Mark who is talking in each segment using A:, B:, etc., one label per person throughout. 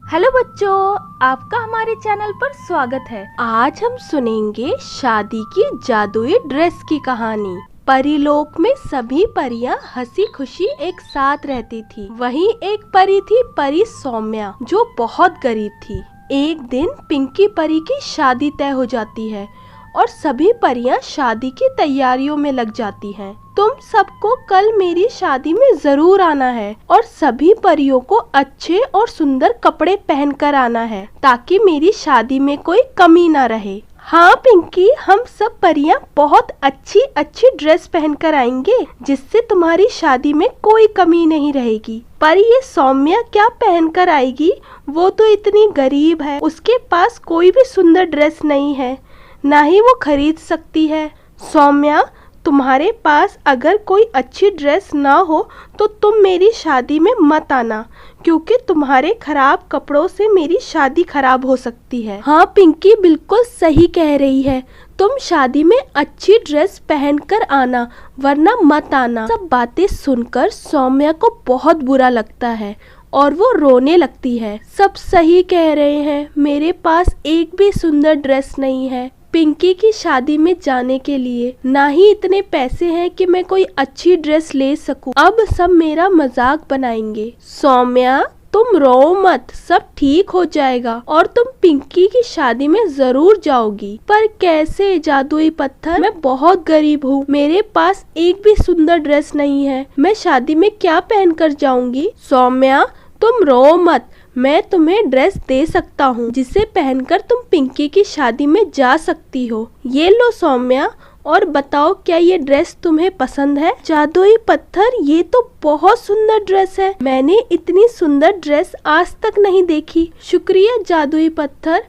A: Hello बच्चों, आपका हमारे चैनल पर स्वागत है। आज हम सुनेंगे शादी की जादुई ड्रेस की कहानी। परीलोक में सभी परियां हंसी खुशी एक साथ रहती थी। वहीं एक परी थी, परी सौम्या, जो बहुत गरीब थी। एक दिन पिंकी परी की शादी तय हो जाती है और सभी परियां शादी की तैयारियों में लग जाती हैं। तुम सबको कल मेरी शादी में जरूर आना है और सभी परियों को अच्छे और सुंदर कपड़े पहनकर आना है ताकि मेरी शादी में कोई कमी ना रहे। हाँ पिंकी, हम सब परियां बहुत अच्छी अच्छी ड्रेस पहनकर आएंगे जिससे तुम्हारी शादी में कोई कमी नहीं रहेगी। पर ये सौम्या क्या पहनकर आएगी? वो तो इतनी गरीब है, उसके पास कोई भी सुंदर ड्रेस नहीं है, ना ही वो खरीद सकती है। सौम्या, तुम्हारे पास अगर कोई अच्छी ड्रेस ना हो तो तुम मेरी शादी में मत आना, क्योंकि तुम्हारे खराब कपड़ों से मेरी शादी खराब हो सकती है। हाँ पिंकी बिल्कुल सही कह रही है, तुम शादी में अच्छी ड्रेस पहनकर आना वरना मत आना। सब बातें सुनकर सौम्या को बहुत बुरा लगता है और वो रोने लगती है। सब सही कह रहे हैं, मेरे पास एक भी सुंदर ड्रेस नहीं है पिंकी की शादी में जाने के लिए, ना ही इतने पैसे हैं कि मैं कोई अच्छी ड्रेस ले सकूं। अब सब मेरा मजाक बनाएंगे। सौम्या तुम रो मत, सब ठीक हो जाएगा और तुम पिंकी की शादी में जरूर जाओगी। पर कैसे जादुई पत्थर? मैं बहुत गरीब हूँ, मेरे पास एक भी सुंदर ड्रेस नहीं है, मैं शादी में क्या पहनकर जाऊंगी? सौम्या तुम रो मत, मैं तुम्हें ड्रेस दे सकता हूँ जिसे पहनकर तुम पिंकी की शादी में जा सकती हो। ये लो सौम्या, और बताओ क्या ये ड्रेस तुम्हें पसंद है? जादुई पत्थर, ये तो बहुत सुंदर ड्रेस है, मैंने इतनी सुंदर ड्रेस आज तक नहीं देखी। शुक्रिया जादुई पत्थर,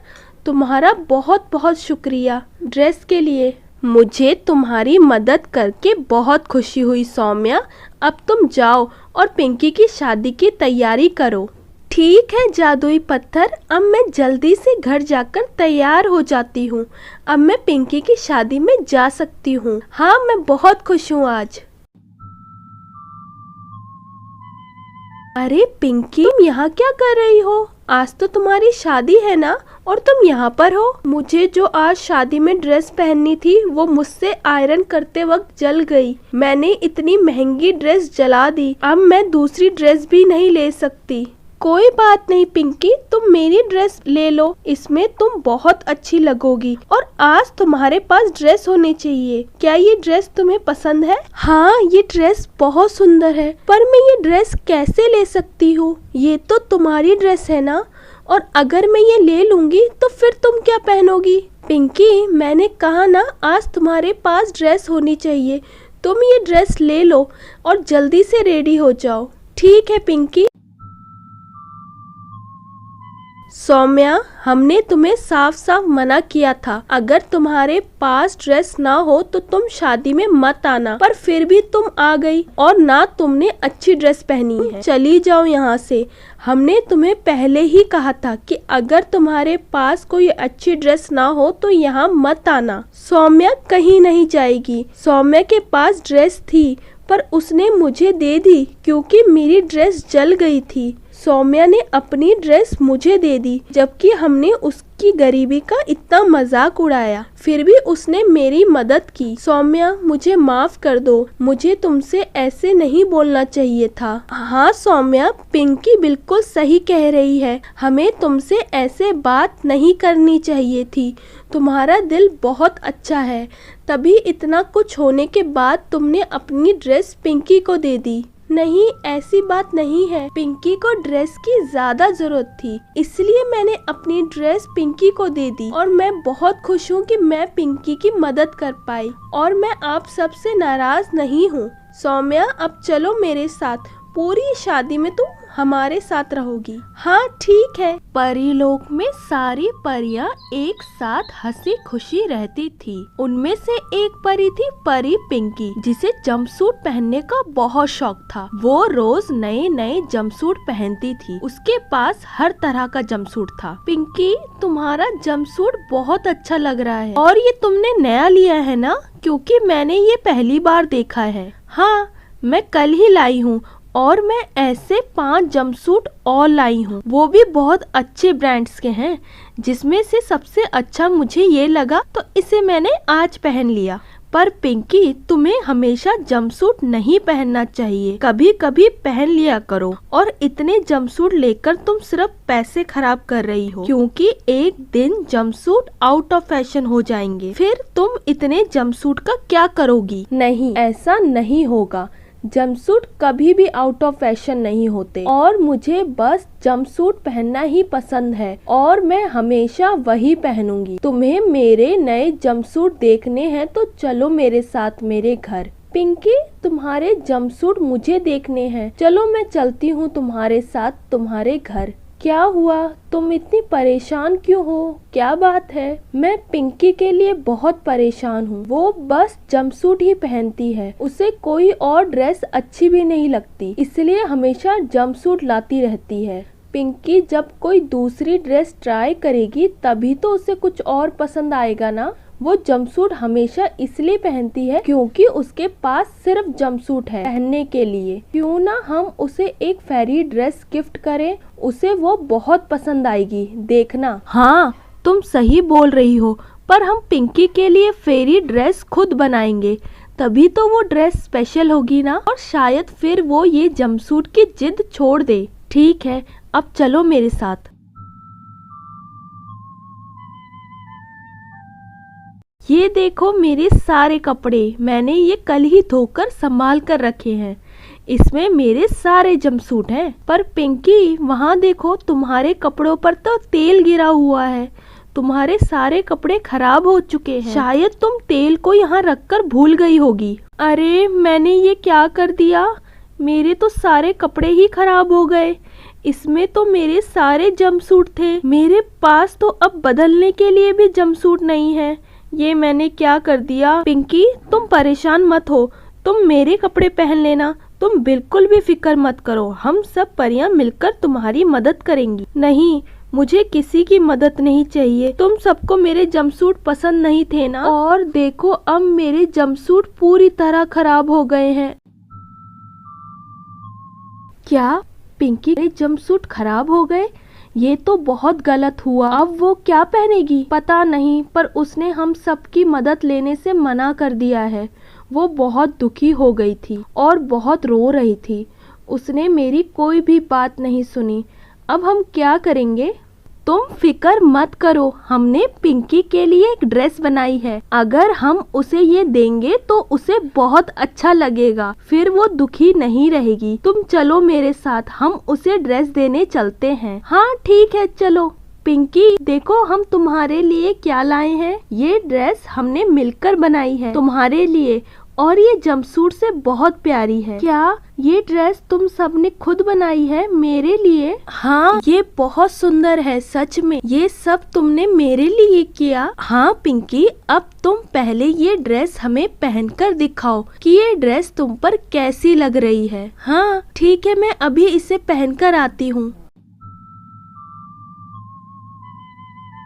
A: तुम्हारा बहुत बहुत शुक्रिया ड्रेस के लिए। मुझे तुम्हारी मदद करके बहुत खुशी हुई सौम्या, अब तुम जाओ और पिंकी की शादी की तैयारी करो। ठीक है जादुई पत्थर, अब मैं जल्दी से घर जाकर तैयार हो जाती हूँ। अब मैं पिंकी की शादी में जा सकती हूँ। हाँ मैं बहुत खुश हूँ आज। अरे पिंकी, तुम यहाँ क्या कर रही हो? आज तो तुम्हारी शादी है ना, और तुम यहाँ पर हो? मुझे जो आज शादी में ड्रेस पहननी थी वो मुझसे आयरन करते वक्त जल गई। मैंने इतनी महंगी ड्रेस जला दी, अब मैं दूसरी ड्रेस भी नहीं ले सकती। कोई बात नहीं पिंकी, तुम मेरी ड्रेस ले लो, इसमें तुम बहुत अच्छी लगोगी और आज तुम्हारे पास ड्रेस होनी चाहिए। क्या ये ड्रेस तुम्हें पसंद है? हाँ ये ड्रेस बहुत सुंदर है, पर मैं ये ड्रेस कैसे ले सकती हूँ? ये तो तुम्हारी ड्रेस है ना, और अगर मैं ये ले लूंगी तो फिर तुम क्या पहनोगी? पिंकी मैंने कहा ना, आज तुम्हारे पास ड्रेस होनी चाहिए, तुम ये ड्रेस ले लो और जल्दी से रेडी हो जाओ। ठीक है पिंकी। सौम्या, हमने तुम्हें साफ साफ मना किया था, अगर तुम्हारे पास ड्रेस ना हो तो तुम शादी में मत आना, पर फिर भी तुम आ गई और ना तुमने अच्छी ड्रेस पहनी है। चली जाओ यहाँ से, हमने तुम्हें पहले ही कहा था कि अगर तुम्हारे पास कोई अच्छी ड्रेस ना हो तो यहाँ मत आना। सौम्या कहीं नहीं जाएगी। सौम्या के पास ड्रेस थी पर उसने मुझे दे दी क्योंकि मेरी ड्रेस जल गई थी। सौम्या ने अपनी ड्रेस मुझे दे दी, जबकि हमने उसकी गरीबी का इतना मजाक उड़ाया, फिर भी उसने मेरी मदद की। सौम्या मुझे माफ कर दो, मुझे तुमसे ऐसे नहीं बोलना चाहिए था। हाँ सौम्या, पिंकी बिल्कुल सही कह रही है, हमें तुमसे ऐसे बात नहीं करनी चाहिए थी। तुम्हारा दिल बहुत अच्छा है, तभी इतना कुछ होने के बाद तुमने अपनी ड्रेस पिंकी को दे दी। नहीं ऐसी बात नहीं है, पिंकी को ड्रेस की ज्यादा जरूरत थी, इसलिए मैंने अपनी ड्रेस पिंकी को दे दी और मैं बहुत खुश हूँ कि मैं पिंकी की मदद कर पाई और मैं आप सबसे नाराज नहीं हूँ। सौम्या अब चलो मेरे साथ, पूरी शादी में तुम हमारे साथ रहोगी। हाँ ठीक है। परीलोक में सारी परियां एक साथ हंसी खुशी रहती थी। उनमें से एक परी थी परी पिंकी, जिसे जंपसूट पहनने का बहुत शौक था। वो रोज नए नए जंपसूट पहनती थी, उसके पास हर तरह का जंपसूट था। पिंकी तुम्हारा जंपसूट बहुत अच्छा लग रहा है, और ये तुमने नया लिया है ना? क्योंकि मैंने ये पहली बार देखा है। हाँ मैं कल ही लाई हूँ और मैं ऐसे 5 जंपसूट और लाई हूँ, वो भी बहुत अच्छे ब्रांड्स के हैं, जिसमें से सबसे अच्छा मुझे ये लगा तो इसे मैंने आज पहन लिया। पर पिंकी, तुम्हें हमेशा जंपसूट नहीं पहनना चाहिए, कभी कभी पहन लिया करो। और इतने जंपसूट लेकर तुम सिर्फ पैसे खराब कर रही हो, क्योंकि एक दिन जंपसूट आउट ऑफ फैशन हो जाएंगे, फिर तुम इतने जंपसूट का क्या करोगी? नहीं, ऐसा नहीं होगा। जंपसूट कभी भी आउट ऑफ फैशन नहीं होते और मुझे बस जंपसूट पहनना ही पसंद है और मैं हमेशा वही पहनूंगी। तुम्हें मेरे नए जंपसूट देखने हैं तो चलो मेरे साथ मेरे घर। पिंकी, तुम्हारे जंपसूट मुझे देखने हैं, चलो मैं चलती हूँ तुम्हारे साथ तुम्हारे घर। क्या हुआ, तुम इतनी परेशान क्यों हो? क्या बात है? मैं पिंकी के लिए बहुत परेशान हूँ। वो बस जंपसूट ही पहनती है, उसे कोई और ड्रेस अच्छी भी नहीं लगती, इसलिए हमेशा जंपसूट लाती रहती है। पिंकी, जब कोई दूसरी ड्रेस ट्राई करेगी तभी तो उसे कुछ और पसंद आएगा ना। वो जंपसूट हमेशा इसलिए पहनती है क्योंकि उसके पास सिर्फ जंपसूट है पहनने के लिए। क्यों ना हम उसे एक फेरी ड्रेस गिफ्ट करें, उसे वो बहुत पसंद आएगी, देखना। हाँ, तुम सही बोल रही हो, पर हम पिंकी के लिए फेरी ड्रेस खुद बनाएंगे, तभी तो वो ड्रेस स्पेशल होगी ना, और शायद फिर वो ये जंपसूट की जिद छोड़ दे। ठीक है, अब चलो मेरे साथ। ये देखो मेरे सारे कपड़े, मैंने ये कल ही धोकर संभाल कर रखे हैं। इसमें मेरे सारे जंपसूट हैं। पर पिंकी, वहाँ देखो, तुम्हारे कपड़ों पर तो तेल गिरा हुआ है। तुम्हारे सारे कपड़े खराब हो चुके हैं। शायद तुम तेल को यहाँ रखकर भूल गई होगी। अरे, मैंने ये क्या कर दिया? मेरे तो सारे कपड़े ही खराब हो गए। इसमें तो मेरे सारे जंपसूट थे। मेरे पास तो अब बदलने के लिए भी जंपसूट नहीं है। ये मैंने क्या कर दिया? पिंकी, तुम परेशान मत हो, तुम मेरे कपड़े पहन लेना। तुम बिल्कुल भी फिक्र मत करो, हम सब परियां मिलकर तुम्हारी मदद करेंगी। नहीं, मुझे किसी की मदद नहीं चाहिए। तुम सबको मेरे जंपसूट पसंद नहीं थे ना? और देखो, अब मेरे जंपसूट पूरी तरह खराब हो गए हैं। क्या पिंकी, मेरे जंपसूट खराब हो गए? ये तो बहुत गलत हुआ। अब वो क्या पहनेगी? पता नहीं, पर उसने हम सबकी मदद लेने से मना कर दिया है। वो बहुत दुखी हो गई थी और बहुत रो रही थी। उसने मेरी कोई भी बात नहीं सुनी। अब हम क्या करेंगे? तुम फिक्र मत करो, हमने पिंकी के लिए एक ड्रेस बनाई है। अगर हम उसे ये देंगे तो उसे बहुत अच्छा लगेगा, फिर वो दुखी नहीं रहेगी। तुम चलो मेरे साथ, हम उसे ड्रेस देने चलते हैं। हाँ ठीक है, चलो। पिंकी, देखो हम तुम्हारे लिए क्या लाए हैं। ये ड्रेस हमने मिलकर बनाई है तुम्हारे लिए, और ये जंपसूट से बहुत प्यारी है। क्या ये ड्रेस तुम सबने खुद बनाई है मेरे लिए? हाँ, ये बहुत सुंदर है, सच में ये सब तुमने मेरे लिए किया। हाँ पिंकी, अब तुम पहले ये ड्रेस हमें पहनकर दिखाओ कि ये ड्रेस तुम पर कैसी लग रही है। हाँ ठीक है, मैं अभी इसे पहनकर आती हूँ।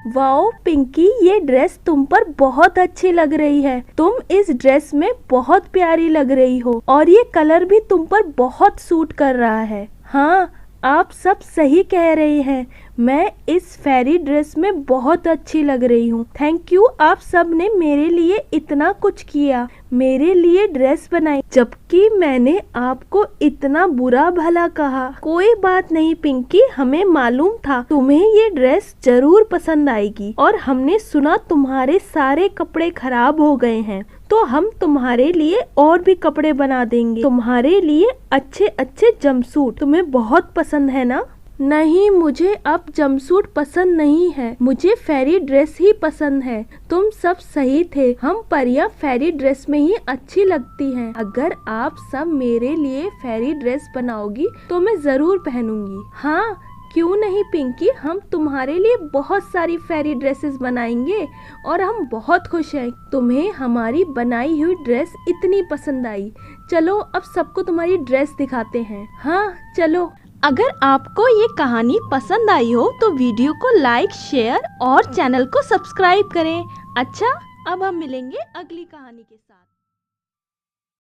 A: वाओ पिंकी, ये ड्रेस तुम पर बहुत अच्छी लग रही है। तुम इस ड्रेस में बहुत प्यारी लग रही हो और ये कलर भी तुम पर बहुत सूट कर रहा है। हाँ, आप सब सही कह रहे हैं, मैं इस फेरी ड्रेस में बहुत अच्छी लग रही हूँ। थैंक यू, आप सब ने मेरे लिए इतना कुछ किया, मेरे लिए ड्रेस बनाई, जबकि मैंने आपको इतना बुरा भला कहा। कोई बात नहीं पिंकी, हमें मालूम था तुम्हें ये ड्रेस जरूर पसंद आएगी, और हमने सुना तुम्हारे सारे कपड़े खराब हो गए हैं, तो हम तुम्हारे लिए और भी कपड़े बना देंगे। तुम्हारे लिए अच्छे अच्छे जंपसूट। तुम्हें बहुत पसंद है ना? नहीं, मुझे अब जंपसूट पसंद नहीं है, मुझे फेरी ड्रेस ही पसंद है। तुम सब सही थे, हम परियां फेरी ड्रेस में ही अच्छी लगती हैं। अगर आप सब मेरे लिए फेरी ड्रेस बनाओगी तो मैं जरूर पहनूंगी। हाँ क्यों नहीं पिंकी, हम तुम्हारे लिए बहुत सारी फेरी ड्रेसेस बनाएंगे और हम बहुत खुश हैं। तुम्हें हमारी बनाई हुई ड्रेस इतनी पसंद आई। चलो अब सबको तुम्हारी ड्रेस दिखाते हैं। हाँ चलो। अगर आपको ये कहानी पसंद आई हो तो वीडियो को लाइक, शेयर और चैनल को सब्सक्राइब करें। अच्छा, अब हम मिलेंगे अगली कहानी के साथ।